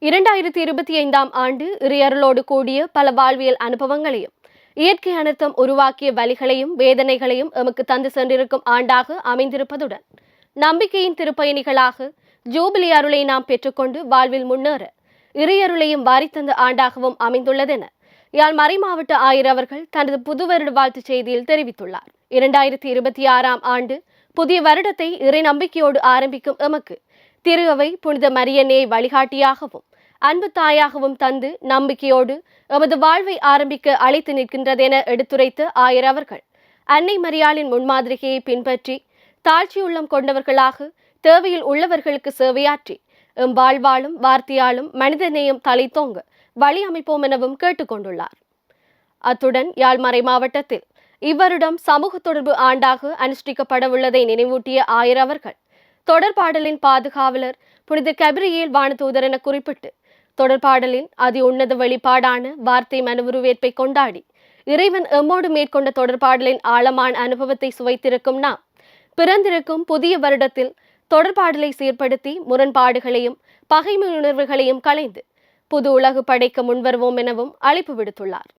2025ஆம் ஆண்டு இறையருளோடு கூடிய பல வாழ்வியல் அனுபவங்களையும் இயற்கை அனர்த்தம் உருவாக்கிய வலிகளையும் வேதனைகளையும் எமக்கு தந்து சென்றிருக்கும் ஆண்டாக அமைந்திருப்பதுடன் நம்பிக்கையின் திருப்பயணிகளாக ஜூபிலி அருளை நாம் பெற்றுக்கொண்டு வாழ்வில் முன்னேற இறையருளையும் வாரித்தந்த ஆண்டாகவும் அமைந்துள்ளதென யாழ் மறைமாவட்ட ஆயர் அவர்கள் தனது புது வருட வாழ்த்துச் செய்தியில் தெரிவித்துள்ளார். 2026ஆம் ஆண்டு புதிய வருடத்தை இறை நம்பிக்கையோடு ஆரம்பிக்கும் எமக்கு திரு அவை புனித மரியன்னையை வழிகாட்டியாகவும் அன்பு தாயாகவும் தந்து நம்பிக்கையோடு எமது வாழ்வை ஆரம்பிக்க அழைத்து நிற்கின்றதென எடுத்துரைத்த ஆயர் அவர்கள் அன்னை மரியாளின் முன்மாதிரிகையை பின்பற்றி தாழ்ச்சியுள்ளம் கொண்டவர்களாக தேவையில் உள்ளவர்களுக்கு சேவையாற்றி எம் வாழ்வாளும் வார்த்தையாலும் மனிதநேயம் தலைத்தோங்க வழி அமைப்போம் எனவும் கேட்டுக்கொண்டுள்ளார். அத்துடன் யாழ் மறை மாவட்டத்தில் இவ்வருடம் சமூக தொடர்பு ஆண்டாக அனுஷ்டிக்கப்படவுள்ளதை நினைவூட்டிய ஆயர் அவர்கள் தொடர்பாடலின் பாதுகாவலர் புனித கபிரியேல் வானதூதர் என குறிப்பிட்டு தொடர்பாடலின் அதி உன்னத வெளிப்பாடான வார்த்தை மனவுருவேற்பை கொண்டாடி இறைவன் எம்மோடு மேற்கொண்ட தொடர்பாடலின் ஆழமான அனுபவத்தை சுவைத்திருக்கும் நாம் பிறந்திருக்கும் புதிய வருடத்தில் தொடர்பாடலை சீர்படுத்தி முரண்பாடுகளையும் பகைமை உணர்வுகளையும் களைந்து புது உலகு படைக்க முன்வருவோம் எனவும் அழைப்பு விடுத்துள்ளார்.